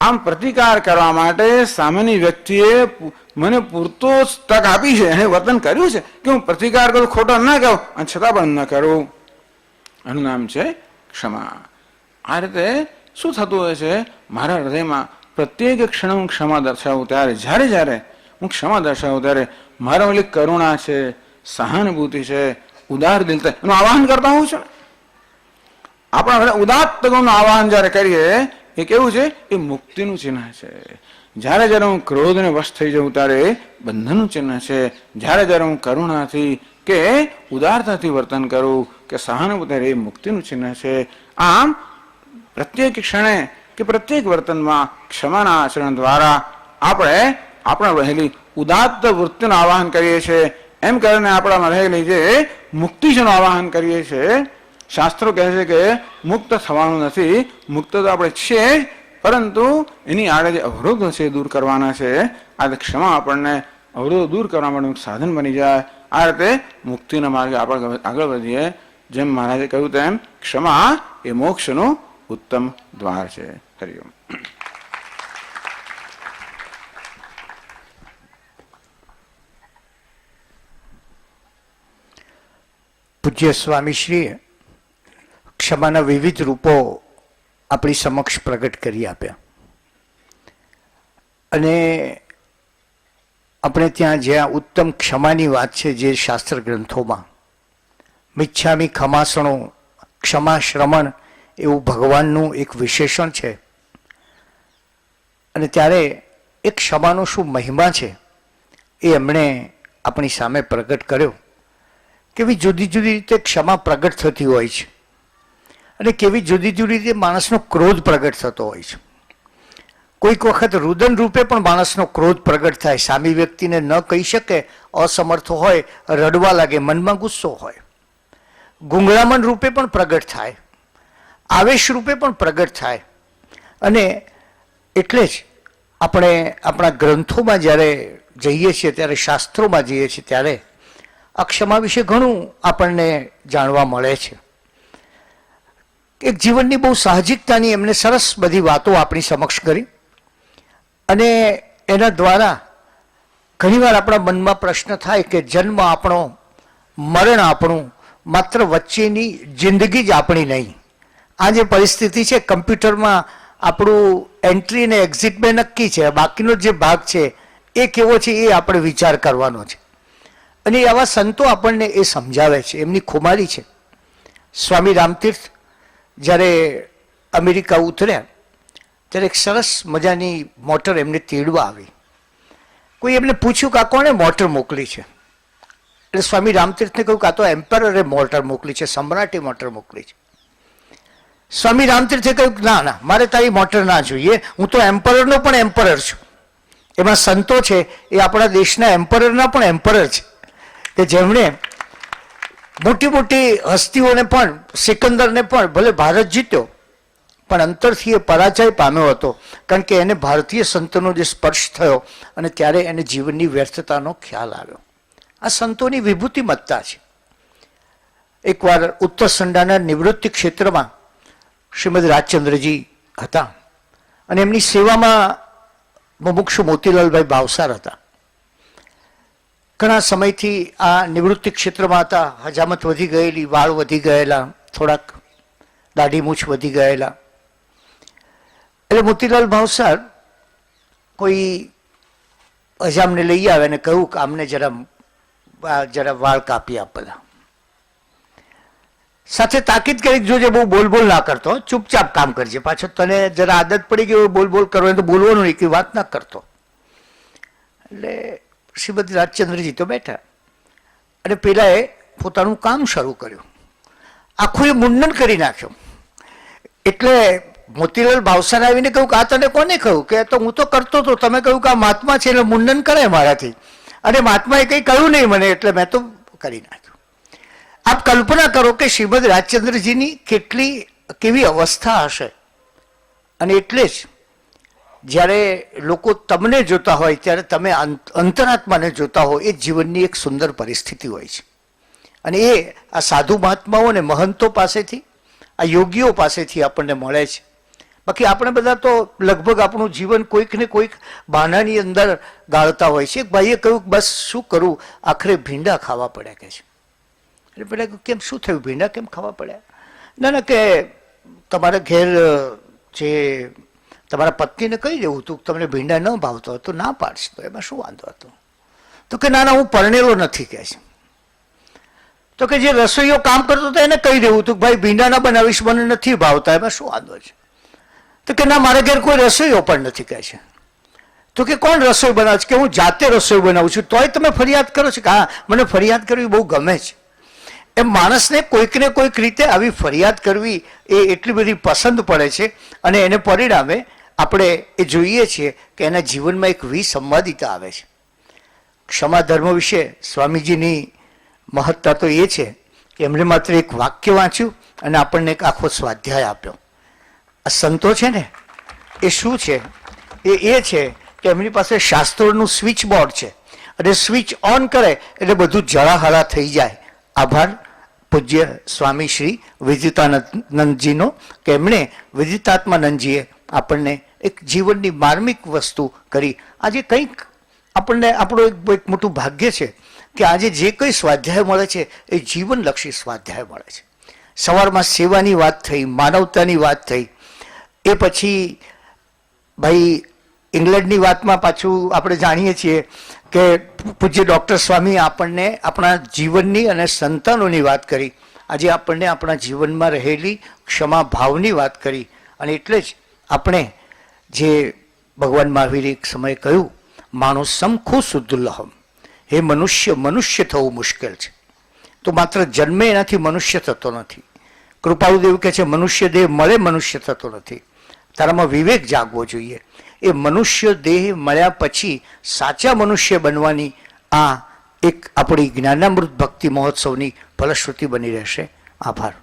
આમ પ્રતિકાર કરવા માટે સામેની વ્યક્તિએ મને પૂરતો તક આપી છે, એને વર્તન કર્યું છે કે હું પ્રતિકાર કરું, ખોટો ન કહું, અને છતાં પણ ન કરું. એનું નામ છે ક્ષમા. આ રીતે શું થતું હોય છે? મારા હૃદયમાં પ્રત્યેક ક્ષણ હું ક્ષમા દર્શાવું ત્યારે, જ્યારે હું ક્ષમા દર્શાવું ત્યારે મારા ઓલી કરુણા છે, સહાનુભૂતિ છે, ઉદાર દિલતા એનું આવાહન કરતા હોઉં છું. આપણા ઉદાત્ત ગુણનું આવાહન જયારે કરીએ એ કેવું છે? એ મુક્તિનું ચિહ્ન છે. જ્યારે જ્યારે હું ક્રોધને વશ થઈ જાઉં ત્યારે બંધનનું ચિહ્ન છે. જ્યારે જ્યારે હું કરુણાથી કે ઉદારતાથી વર્તન કરું કે સહાનુભૂતિ એ મુક્તિનું ચિહ્ન છે. આમ પ્રત્યેક ક્ષણે કે પ્રત્યેક વર્તનમાં ક્ષમાના આચરણ દ્વારા આપણે આપણા રહેલી ઉદાત્ત વૃત્તિનું આવાહન કરીએ છીએ. એમ કરીને આપણામાં રહેલી જે મુક્તિનું આવાહન કરીએ છીએ. શાસ્ત્રો કહે છે કે મુક્ત થવાનું નથી, મુક્ત તો આપણે છીએ, પરંતુ એની આડે જે અવરોધો છે દૂર કરવાના છે. આ ક્ષમા આપણને અવરોધો દૂર કરવા માટેનું સાધન બની જાય. આ રીતે મુક્તિના માર્ગે આપણે આગળ વધીએ. જેમ મહારાજે કહ્યું તેમ ક્ષમા એ મોક્ષનું ઉત્તમ દ્વાર છે. હરિઓમ. પૂજ્ય સ્વામીશ્રીએ ક્ષમાના વિવિધ રૂપો આપણી સમક્ષ પ્રગટ કરી આપ્યા. અને આપણે ત્યાં જ્યાં ઉત્તમ ક્ષમાની વાત છે, જે શાસ્ત્ર ગ્રંથોમાં મિચ્છામી ખમાસણો, ક્ષમા શ્રમણ એવું ભગવાનનું એક વિશેષણ છે. અને ત્યારે એ ક્ષમાનો શું મહિમા છે એ એમણે આપણી સામે પ્રગટ કર્યો. કેવી જુદી જુદી રીતે ક્ષમા પ્રગટ થતી હોય છે અને કેવી જુદી જુદી રીતે માણસનો ક્રોધ પ્રગટ થતો હોય છે. કોઈક વખત રુદન રૂપે પણ માણસનો ક્રોધ પ્રગટ થાય. સામી વ્યક્તિને ન કહી શકે, અસમર્થ હોય, રડવા લાગે, મનમાં ગુસ્સો હોય. ગુંગળામણ રૂપે પણ પ્રગટ થાય, આવેશ રૂપે પણ પ્રગટ થાય. અને એટલે જ આપણે આપણા ગ્રંથોમાં જ્યારે જઈએ છીએ, ત્યારે શાસ્ત્રોમાં જઈએ છીએ, ત્યારે આ ક્ષમા વિશે ઘણું આપણને જાણવા મળે છે. એક જીવનની બહુ સાહજિકતાની એમને સરસ બધી વાતો આપણી સમક્ષ કરી. અને એના દ્વારા ઘણીવાર આપણા મનમાં પ્રશ્ન થાય કે જન્મ આપણો, મરણ આપણું, માત્ર વચ્ચેની જિંદગી જ આપણી નહીં. આ જે પરિસ્થિતિ છે, કમ્પ્યુટરમાં આપણું એન્ટ્રી અને એક્ઝિટ બે નક્કી છે, બાકીનો જે ભાગ છે એ કેવો છે એ આપણે વિચાર કરવાનો છે. અને આવા સંતો આપણને એ સમજાવે છે, એમની ખુમારી છે. સ્વામી રામતીર્થ જ્યારે અમેરિકા ઉતર્યા ત્યારે એક સરસ મજાની મોટર એમને તેડવા આવી. કોઈ એમને પૂછ્યું કે આ કોણે મોટર મોકલી છે? એટલે સ્વામી રામતીર્થને કહ્યું કે આ તો એમ્પરરે મોટર મોકલી છે, સમ્રાટે મોટર મોકલી છે. સ્વામી રામતીર્થે કહ્યું ના ના, મારે તારી મોટર ના જોઈએ, હું તો એમ્પરરનો પણ એમ્પરર છું. એમાં સંતો છે એ આપણા દેશના એમ્પરરના પણ એમ્પરર છે, કે જેમણે મોટી મોટી હસ્તીઓને પણ, સિકંદરને પણ, ભલે ભારત જીત્યો પણ અંતરથી એ પરાજય પામ્યો હતો. કારણ કે એને ભારતીય સંતોનો જે સ્પર્શ થયો અને ત્યારે એને જીવનની વ્યર્થતાનો ખ્યાલ આવ્યો. આ સંતોની વિભૂતિમત્તા છે. એકવાર ઉત્તર સંડાના નિવૃત્તિ ક્ષેત્રમાં શ્રીમદ રાજચંદ્રજી હતા અને એમની સેવામાં મુમુક્ષુ મોતીલાલભાઈ ભાવસાર હતા. ઘણા સમયથી આ નિવૃત્તિ ક્ષેત્રમાં હતા. હજામત વધી ગયેલી, વાળ વધી ગયેલા, થોડાક દાઢી મૂછ વધી ગયેલા. એટલે મોતીલાલ ભાવસાર કોઈ હજામને લઈ આવે અને કહ્યું કે આમને જરા વાળ કાપી આપ બધા. સાથે તાકીદ કરી, જોજે બહુ બોલ બોલ ના કરતો, ચૂપચાપ કામ કરજે, પાછો તને જરા આદત પડી ગઈ બોલ બોલ કરવાની તો બોલવાનું નહીં, કે વાત ના કરતો. એટલે શ્રીમદ રાજચંદ્રજી તો બેઠા અને પેલાએ પોતાનું કામ શરૂ કર્યું. આખું એ મુંડન કરી નાખ્યું. એટલે મોતીલાલ ભાવસાર આવીને કહ્યું કે આ તને કોને કહ્યું? કે તો હું તો કરતો હતો, તમે કહ્યું કે આ મહાત્મા છે એટલે મુંડન કરે મારાથી, અને મહાત્માએ કંઈ કહ્યું નહીં મને, એટલે મેં તો કરી નાખ્યું. આપ કલ્પના કરો કે શ્રીમદ રાજચંદ્રજીની કેવી અવસ્થા હશે. અને એટલે જ જ્યારે લોકો તમને જોતા હોય ત્યારે તમે અંતરાત્માને જોતા હો, એ જીવનની એક સુંદર પરિસ્થિતિ હોય છે. અને એ આ સાધુ મહાત્માઓ અને મહંતો પાસેથી, આ યોગીઓ પાસેથી આપણને મળે છે. બાકી આપણે બધા તો લગભગ આપણું જીવન કોઈક ને કોઈક બહાનાની અંદર ગાળતા હોય છે. એક ભાઈએ કહ્યું બસ શું કરું, આખરે ભીંડા ખાવા પડ્યા કે છે. એટલે પેલા કેમ શું થયું, ભીંડા કેમ ખાવા પડ્યા? ના ના, કે તમારા ઘેર જે તમારા પત્નીને કહી દેવું હતું તમને ભીંડા ન ભાવતો હતો, ના પાડશે તો એમાં શું વાંધો હતો? તો કે ના ના, હું પરણેલો નથી કે છે. તો કે જે રસોઈયો કામ કરતો હતો એને કહી દેવું હતું ભાઈ ભીંડા ના બનાવીશ, મને નથી ભાવતા, એમાં શું વાંધો છે? તો કે ના, મારા ઘેર કોઈ રસોઈયો પણ નથી કહે છે. તો કે કોણ રસોઈ બનાવે છે? કે હું જાતે રસોઈ બનાવું છું. તોય તમે ફરિયાદ કરો છો કે હા મને ફરિયાદ કરવી બહુ ગમે છે. એમ માણસને કોઈકને કોઈક રીતે આવી ફરિયાદ કરવી એ એટલી બધી પસંદ પડે છે અને એને પરિણામે આપણે એ જોઈએ છીએ કે એના જીવનમાં એક વિસંવાદિતા આવે છે. ક્ષમા ધર્મ વિશે સ્વામીજીની મહત્તા તો એ છે કે એમણે માત્ર એક વાક્ય વાંચ્યું અને આપણને એક આખો સ્વાધ્યાય આપ્યો. આ સંતો છે ને એ શું છે? એ છે કે એમની પાસે શાસ્ત્રોનું સ્વિચ બોર્ડ છે અને સ્વિચ ઓન કરે એટલે બધું જળાહળા થઈ જાય. આભાર પૂજ્ય સ્વામી શ્રી વિદ્યુતાનંદજીનો કે એમણે વિદ્યુતાત્માનંદજીએ આપણને એક જીવનની માર્મિક વસ્તુ કરી. આજે કંઈક આપણને આપણું એક મોટું ભાગ્ય છે કે આજે જે કંઈ સ્વાધ્યાય મળે છે એ જીવનલક્ષી સ્વાધ્યાય મળે છે. સવારમાં સેવાની વાત થઈ, માનવતાની વાત થઈ, એ પછી ભાઈ ઇંગ્લેન્ડની વાતમાં પાછું આપણે જાણીએ છીએ કે પૂજ્ય ડૉક્ટર સ્વામી આપણને આપણા જીવનની અને સંતાનોની વાત કરી. આજે આપણને આપણા જીવનમાં રહેલી ક્ષમા ભાવની વાત કરી. અને એટલે જ આપણે જે ભગવાન મહાવીરે એક સમયે કહ્યું, માણસમ ખુશુદ્દુલ્લહમ, હે મનુષ્ય, મનુષ્ય થવું મુશ્કેલ છે. તો માત્ર જન્મે એનાથી મનુષ્ય થતો નથી. કૃપાળુદેવ કહે છે મનુષ્ય દેહ મળે મનુષ્ય થતો નથી. તારામાં વિવેક જાગવો જોઈએ. એ મનુષ્ય દેહ મળ્યા પછી સાચા મનુષ્ય બનવાની આ એક આપણી જ્ઞાનામૃત ભક્તિ મહોત્સવની ફલશ્રુતિ બની રહેશે. આભાર.